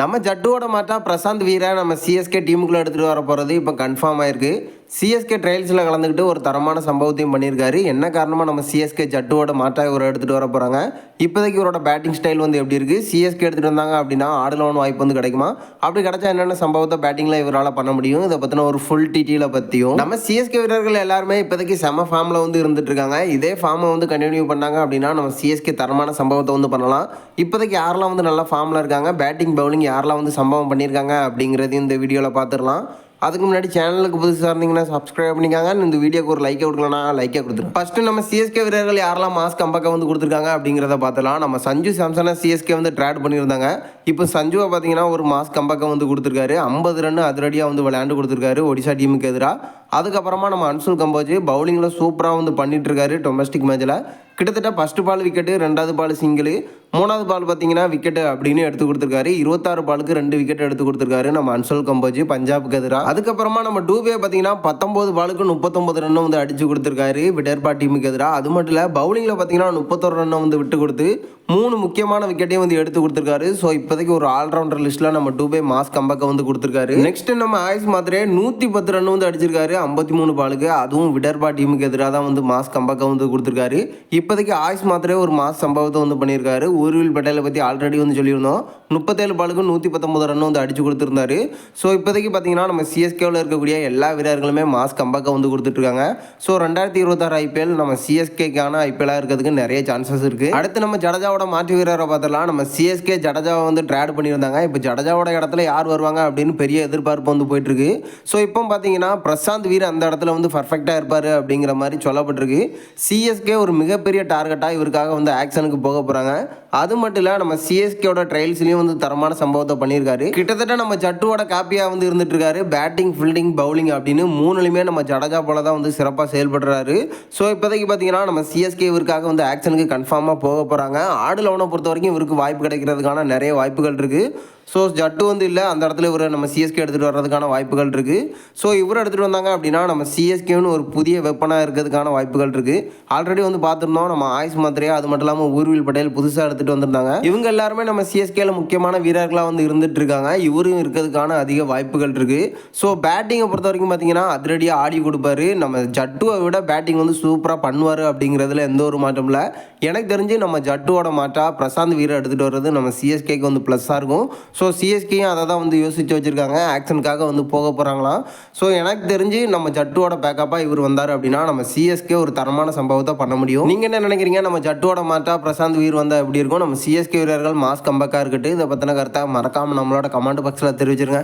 நம்ம ஜட்டுவோட மாட்டா பிரசாந்த் வீரா நம்ம சிஎஸ்கே டீமுக்குள்ளே எடுத்துகிட்டு வர போகிறது இப்போ கன்ஃபார்ம் ஆயிருக்கு. சிஎஸ்கே ட்ரையல்ஸில் கலந்துக்கிட்டு ஒரு தரமான சம்பவத்தையும் பண்ணியிருக்காரு. என்ன காரணமாக நம்ம சிஎஸ்கே ஜட்டுவோட மாட்டா இவரை எடுத்துகிட்டு வர போகிறாங்க. இப்போதைக்கு இவரோட பேட்டிங் ஸ்டைல் வந்து எப்படி இருக்குது, சிஎஸ்கே எடுத்துகிட்டு வந்தாங்க அப்படின்னா ஆடலோன் வாய்ப்பு வந்து கிடைக்குமா, அப்படி கிடைச்சா என்னென்ன சம்பவத்தை பேட்டிங்கில் இவரால் பண்ண முடியும், இதை பற்றின ஒரு ஃபுல் டீட்டெயிலை பற்றியும் நம்ம சிஎஸ்கே வீரர்கள் எல்லாருமே இப்போதைக்கு செம ஃபார்மில் வந்து இருந்துட்டு இருக்காங்க. இதே ஃபார்மை வந்து கண்டினியூ பண்ணாங்க அப்படின்னா நம்ம சிஎஸ்கே தரமான சம்பவத்தை வந்து பண்ணலாம். இப்போதைக்கு யாரெல்லாம் வந்து நல்லா ஃபார்மில் இருக்காங்க, பேட்டிங் பவுலிங் யாரெல்லாம் வந்து சம்பவம் பண்ணியிருக்காங்க அப்படிங்கிறது இந்த வீடியோவில் பார்த்துடலாம். அதுக்கு முன்னாடி சேனலுக்கு புதுசாக இருந்தீங்கன்னா சப்ஸ்கிரைப் பண்ணிக்காங்க. இந்த வீடியோக்கு ஒரு லைக்கை கொடுக்கலன்னா லைக்கை கொடுத்துருங்க. ஃபஸ்ட்டு நம்ம சிஎஸ்கே வீரர்கள் யாரெல்லாம் மாஸ் கம்பேக்கை வந்து கொடுத்துருக்காங்க அப்படிங்கிறத பார்த்தலாம். நம்ம சஞ்சு சாம்சனை சிஎஸ்கே வந்து ட்ரேட் பண்ணியிருந்தாங்க. இப்போ சஞ்சுவை பார்த்தீங்கன்னா ஒரு மாஸ் கம்பேக்கை வந்து கொடுத்துருக்காரு. 50 ரன் அதிரடியாக வந்து விளையாண்டு கொடுத்துருக்காரு ஒடிசா டீமுக்கு எதிராக. அதுக்கப்புறமா நம்ம அன்சுல் கம்போஜ் பவுலிங்கில் சூப்பராக வந்து பண்ணிட்டு இருக்காரு. டொமஸ்டிக் மேட்சில் கிட்டத்தட்ட ஃபஸ்ட்டு பால் விக்கெட்டு, 2வது பால் சிங்கிள், 3வது பால் பார்த்தீங்கன்னா விக்கெட்டு அப்படின்னு எடுத்து கொடுத்துருக்காரு. 26 பாலுக்கு 2 விக்கெட் எடுத்து கொடுத்துருக்காரு நம்ம அன்சுல் கம்போஜ் பஞ்சாபுக்கு எதிராக. அதுக்கப்புறமா நம்ம டூபே பார்த்தீங்கன்னா 19 பாலுக்கு 39 ரன்னும் வந்து அடிச்சு கொடுத்துருக்காரு விடர்பா டீமுக்கு எதிராக. அது மட்டும் இல்லை பவுலிங்கில் பார்த்தீங்கன்னா 31 ரன்னை வந்து விட்டு கொடுத்து 3 முக்கியமான விக்கெட்டையும் வந்து எடுத்து கொடுத்துருக்காரு. ஸோ இப்போதைக்கு ஒரு ஆல்ரவுண்டர் லிஸ்ட்டில் நம்ம டூபே மாஸ் கம்பேக்கை வந்து கொடுத்துருக்காரு. நெக்ஸ்ட் நம்ம ஆயுஷ் மாத்திரே 110 ரன் வந்து அடிச்சிருக்காரு 53 பாலுக்கு. அதுவும் விடர்பா டீமுக்கு எதிராக தான் வந்து மாஸ் கம்பேக்கை வந்து கொடுத்துருக்காரு. இப்போதைக்கு ஆயுஷ் மாத்திரே ஒரு மாஸ் சம்பவத்தை வந்து பண்ணியிருக்காரு. ஊர்வில் பட்டேலை பற்றி ஆல்ரெடி வந்து சொல்லியிருந்தோம். 37 பாலுக்கு 119 ரன் வந்து அடிச்சு கொடுத்துருந்தாரு. ஸோ இப்போதைக்கு பார்த்தீங்கன்னா நம்ம சிஎஸ்கேவில் இருக்கக்கூடிய எல்லா வீரர்களுமே மாஸ் கம்பேக்கை வந்து கொடுத்துட்ருக்காங்க. ஸோ 2026 ஐபிஎல் நம்ம சிஎஸ்கேக்கான ஐபிஎல்லாக இருக்கிறதுக்கு நிறைய சான்சஸ் இருக்குது. அடுத்து நம்ம ஜடேஜாவோட மாற்று வீரரை பார்த்தலாம். நம்ம சிஎஸ்கே ஜடேஜாவை வந்து ட்ரேட் பண்ணியிருந்தாங்க. இப்போ ஜடேஜாவோட இடத்துல யார் வருவாங்க அப்படின்னு பெரிய எதிர்பார்ப்பு வந்து போயிட்டுருக்கு. ஸோ இப்போ பார்த்தீங்கன்னா பிரசாந்த் வீர் அந்த இடத்துல வந்து பர்ஃபெக்டாக இருப்பார் அப்படிங்கிற மாதிரி சொல்லப்பட்டிருக்கு. சிஎஸ்கே ஒரு மிகப்பெரிய டார்கெட்டாக இவருக்காக வந்து ஆக்ஷனுக்கு போக போகிறாங்க. அது மட்டும் இல்லை நம்ம சிஎஸ்கேவோட ட்ரையல்ஸ்லையும் வந்து தரமான சம்பவத்தை பண்ணியிருக்காரு. கிட்டத்தட்ட நம்ம ஜட்டுவோட காப்பியாக வந்து இருந்துட்டு இருக்காரு. பேட்டிங், ஃபீல்டிங், பவுலிங் அப்படின்னு 3லுமே நம்ம ஜடேஜா போல தான் வந்து சிறப்பாக செயல்படுறாரு. ஸோ இப்போதைக்கு பார்த்தீங்கன்னா நம்ம சிஎஸ்கே இவருக்காக வந்து ஆக்ஷனுக்கு கன்ஃபார்மாக போக போகிறாங்க. ஆடுலவனை பொறுத்த வரைக்கும் இவருக்கு வாய்ப்பு கிடைக்கிறதுக்கான நிறைய வாய்ப்புகள் இருக்குது. ஸோ ஜட்டு வந்து இல்லை, அந்த இடத்துல இவர் நம்ம சிஎஸ்கே எடுத்துகிட்டு வர்றதுக்கான வாய்ப்புகள் இருக்குது. ஸோ இவர் எடுத்துகிட்டு வந்தாங்க அப்படின்னா நம்ம சிஎஸ்கேன்னு ஒரு புதிய வெப்பனாக இருக்கிறதுக்கான வாய்ப்புகள் இருக்குது. ஆல்ரெடி வந்து பார்த்துருந்தோம் நம்ம ஆயுஷ் மாத்திரையா, அது மட்டும் இல்லாமல் ஊர்வில் பட்டேல் புதுசாக எடுத்துகிட்டு வந்திருந்தாங்க. இவங்க எல்லாருமே நம்ம சிஎஸ்கேல முக்கியமான வீரர்களாக வந்து இருந்துட்டு இருக்காங்க. இவரும் இருக்கிறதுக்கான அதிக வாய்ப்புகள் இருக்குது. ஸோ பேட்டிங்கை பொறுத்த வரைக்கும் பார்த்தீங்கன்னா அதிரடியாக ஆடி கொடுப்பாரு. நம்ம ஜட்டுவை விட பேட்டிங் வந்து சூப்பராக பண்ணுவார் அப்படிங்கிறதுல எந்த ஒரு மாற்றம் இல்லை. எனக்கு தெரிஞ்சு நம்ம ஜட்டுவோட மாட்டா பிரசாந்த் வீரை எடுத்துகிட்டு வர்றது நம்ம சிஎஸ்கேக்கு வந்து ப்ளஸ்ஸாக இருக்கும். ஸோ சிஎஸ்கேயும் அதை தான் வந்து யோசித்து வச்சுருக்காங்க, ஆக்ஷனுக்காக வந்து போக போகிறாங்களாம். ஸோ எனக்கு தெரிஞ்சு நம்ம ஜட்டுவோட பேக்கப்பாக இவர் வந்தார் அப்படின்னா நம்ம சிஎஸ்கே ஒரு தரமான சம்பவத்தை பண்ண முடியும். நீங்கள் என்ன நினைக்கிறீங்க? நம்ம ஜட்டுவோட மாட்டா பிரசாந்த் வீர் வந்தால் எப்படி இருக்கும்? நம்ம சிஎஸ்கே வீரர்கள் மாஸ் கம்பேக்காக இருக்கட்டும். இதை பற்றின கருத்தாக மறக்காமல் நம்மளோட கமெண்ட் பாக்ஸில் தெரிவிச்சிருங்க.